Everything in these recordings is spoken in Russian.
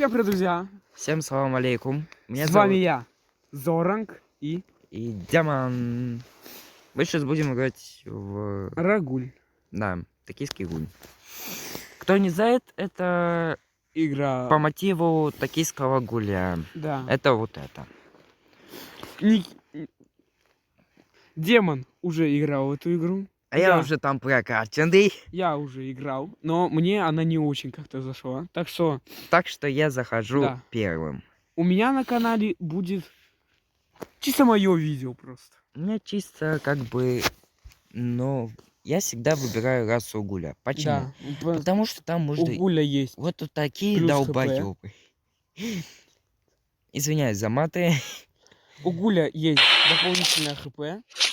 Всем привет, друзья! Всем салам алейкум. С вами я, Зоранг и Демон. Мы сейчас будем играть в... Рагуль. Да, токийский гуль. Кто не знает, это Игра. по мотиву токийского гуля. Да. Это вот это. Демон уже играл в эту игру. А я уже там прокачанный. Я уже играл, но мне она не очень как-то зашла. Так что я захожу первым. У меня на канале будет чисто мое видео просто. У меня чисто как бы... Но я всегда выбираю расу гуля. Почему? Да. Потому что там можно... У гуля есть вот тут такие долбоёбы. Извиняюсь за маты. У гуля есть дополнительное хп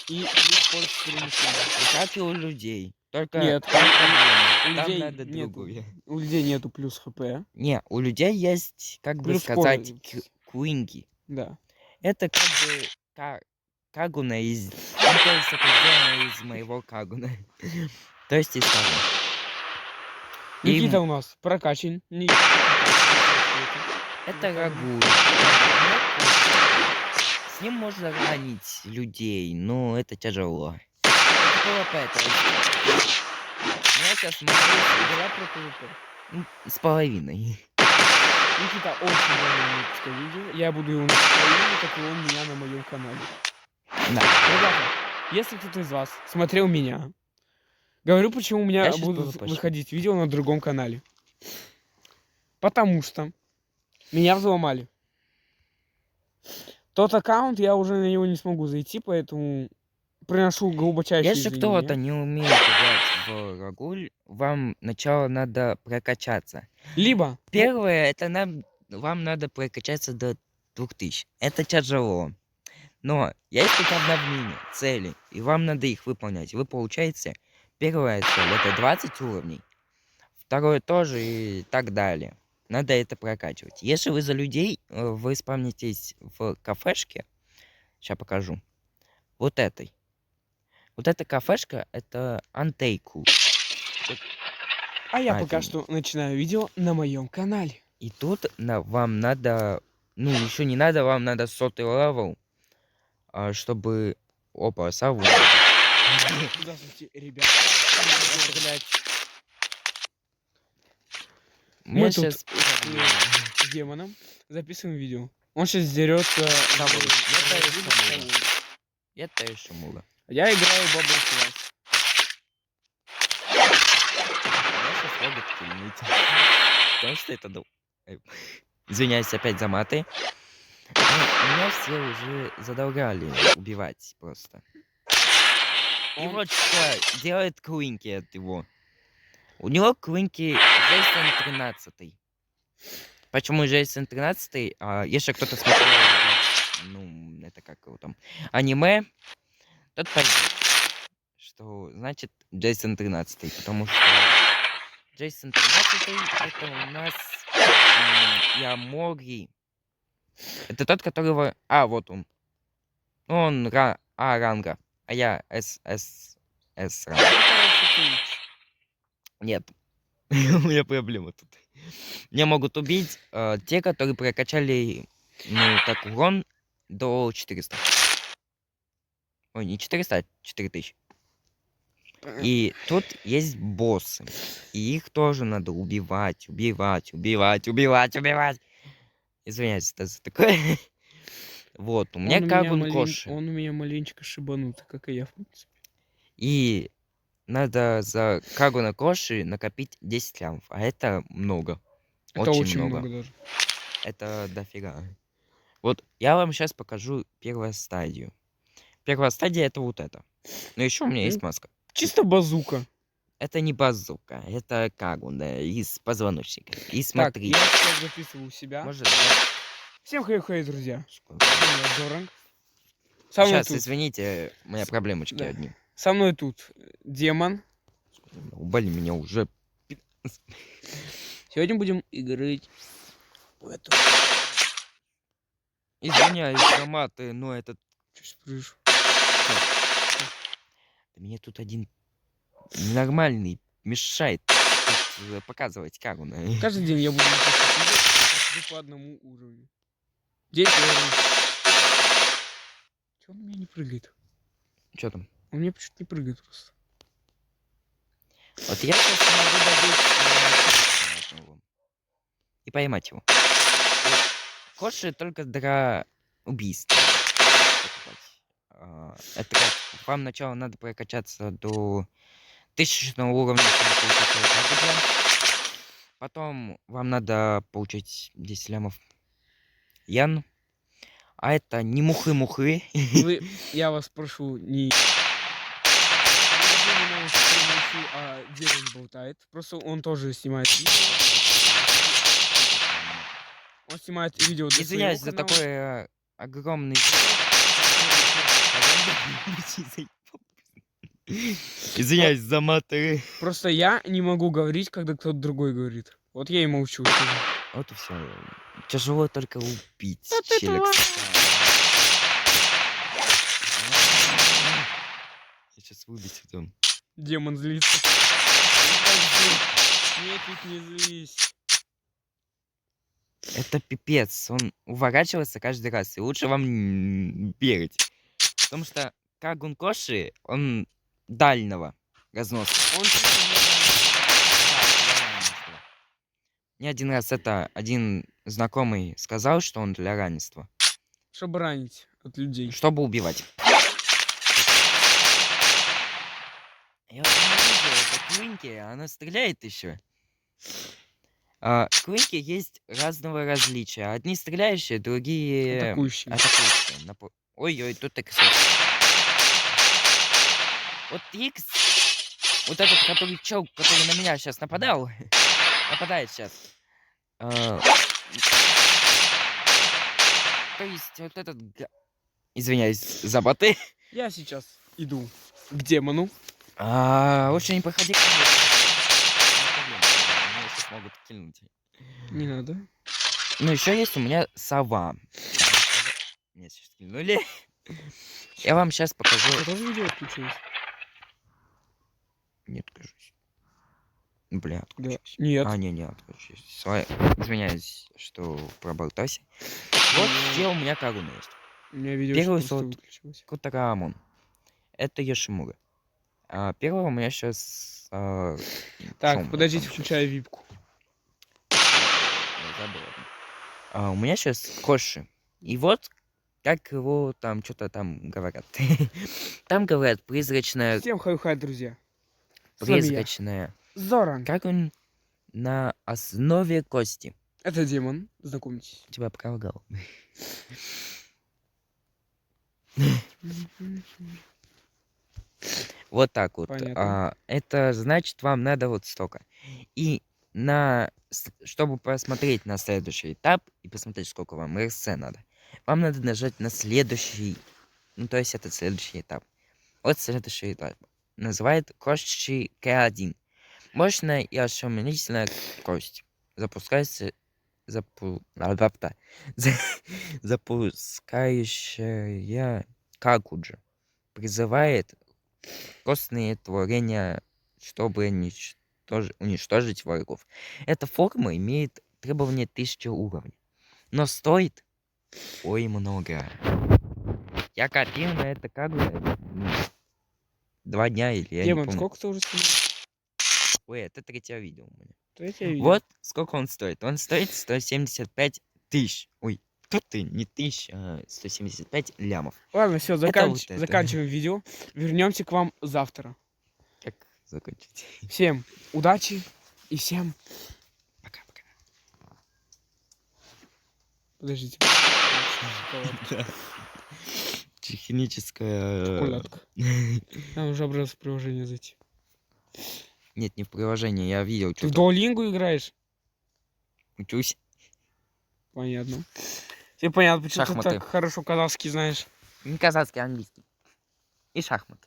и скорость перемещения. Как и у людей. Только нет, там надо другое. У людей нету плюс хп. Не, у людей есть, как бы сказать, квинги. Да. Это как бы Кагуна из... Ну, то есть это сделано из моего Кагуна. То есть из Кагуна. Никита у нас прокачан. Это Рагуль. С ним можно ранить людей, но это тяжело. Это ПВП, то есть. Я сейчас смотрю с половиной. Никита очень давно выпускал видео. Я буду его на своем, как и он меня на моем канале. Да. Ребята, если кто-то из вас смотрел меня, говорю, почему у меня будут выходить видео на другом канале. Потому что меня взломали. Тот аккаунт, я уже на него не смогу зайти, поэтому приношу глубочайшие извинения. Если кто-то не умеет играть в Рагуль, вам сначала надо прокачаться. Либо... Первое, это вам надо прокачаться до 2000. Это тяжело. Но есть тут обновления, цели, и вам надо их выполнять. Вы получаете, первая цель, это 20 уровней. Второе тоже и так далее. Надо это прокачивать. Если вы за людей, вы спавнитесь в кафешке. Сейчас покажу. Вот этой. Вот эта кафешка, это Антейку. А я пока что начинаю видео на моем канале. И тут вам надо... Ну, еще не надо, вам надо 100-й левел, чтобы... Опа, сову. Здравствуйте, ребята. Мы тут с демоном записываем видео. Он сейчас дерется. Это еще мула. Я играю в Bubble Class. Я сейчас робот кильнуть. Потому что это... Извиняюсь опять за маты. Меня все уже задолгали убивать просто. И вот что делает Квинки от его. У него Квинки Джейсон 13. Почему Джейсон 13? Если кто-то смотрел, ну, это как его там, аниме, тот поймет, что значит Джейсон 13. Потому что Джейсон 13 это у нас Ямори. Это тот, которого... вот он. Он ранга. А я СС ранга. Нет. У меня проблема тут. Меня могут убить те, которые прокачали, ну, так, урон до 400. Ой, не 400, а 4000. И тут есть боссы. И их тоже надо убивать. Извиняюсь, это за такое. Вот, у меня Кагун Коши. Он у меня маленечко шибанутый, как и я, в принципе. И надо за Кагуна Коши накопить 10 лямов. А это много. Это очень много даже. Это дофига. Вот я вам сейчас покажу первую стадию. Первая стадия это вот это. Но еще у меня есть маска. Чисто базука. Это не базука, это Кагун, да, из позвоночника. И смотри. Так, я сейчас записываю себя. Может, всем хей-хей, друзья. Сейчас, извините, у меня проблемочки одни. Со мной тут демон. Убали меня уже. Сегодня будем играть в эту. Извиняюсь за маты, но это... Мне тут один нормальный мешает показывать, как он. Каждый день я буду по одному уровню. 10 уровней. Чё он у меня не прыгает? Что там? Он мне почему-то не прыгает просто. Вот я сейчас могу добить одного и поймать его. Коши только для убийства. Это как? Вам сначала надо прокачаться до 1000 уровня, чтобы получить его оружие. Потом вам надо получить 10 лямов ян. А это не мухы-мухы. Я вас прошу, не... А где он болтает? Просто он тоже снимает видео. Он снимает видео для Извиняюсь своего за канала. такой огромный... Извиняюсь за маты. Просто я не могу говорить, когда кто-то другой говорит. Вот я и молчу. Вот и все. Тяжело только убить Вот это челик. ладно. Я сейчас выбить он. Демон злится. Нет, ведь не злись. Это пипец. Он уворачивается каждый раз. И лучше вам бегать. Потому что Кагун Коши, он дальнего разноса. Он Мне один раз это один знакомый сказал, что он для раненства. чтобы ранить от людей. Чтобы убивать. Я вот не видел это Квинки, она стреляет еще. Квинки есть разного различия. Одни стреляющие, другие Атакующие. Ой-ой, тут так. Вот Икс, вот этот, который чел, который на меня сейчас нападал, нападает сейчас. То есть вот этот... Извиняюсь за боты. Я сейчас иду к демону. Лучше не проходи ко мне. Меня сейчас могут кильнуть. Не надо. Ну, еще есть у меня сова. Меня сейчас кильнули. Я вам сейчас покажу. Это тоже видео отключилось? Нет, кажись. Бля, Да. отключилось. Нет. Не отключилось. Извиняюсь, что проболтался. Вот где у меня Кагуна есть. У меня видео Первый просто сорт. выключилось. Кутарамон. Это Йошимура. Первого у меня сейчас... Так, подождите, включаю випку. У меня сейчас Коши. И вот как его там что-то там говорят. Там говорят призрачная... Всем хай-хай, друзья. С вами я, Призрачная... Зоран. Как он на основе кости. Это демон, знакомьтесь. Тебя пролагал. Вот так вот. Понятно. Это значит, вам надо вот столько. И чтобы посмотреть на следующий этап и посмотреть, сколько вам РС надо, вам надо нажать на следующий. Ну, то есть это следующий этап. Вот следующий этап. Называет кошечки К1. Мощная и ошеломительная кость. Запускается... Запускающая Кагуджи. Призывает костные творения, чтобы уничтожить врагов. Эта форма имеет требование 1000 уровней. Но стоит много. Я копил на это как бы 2 дня или я Демон, не помню. сколько ты уже снимал? Ой, это третье видео у меня. Третье видео. Вот сколько он стоит. Он стоит 175 тысяч. Ой, тут ты не 1000, а 175 лямов. Ладно, все, вот это. заканчиваем видео. Вернемся к вам завтра. Как закончить? Всем удачи и всем Пока-пока. Подождите. Техническая... Шоколадка. Нам уже образовалось приложение зайти. Нет, не в приложении, я видел Ты в что-то. Duolingo играешь? Учусь. Понятно. Тебе понятно, почему ты Шахматы. так хорошо казахский знаешь. Не казахский, а английский. И шахматы.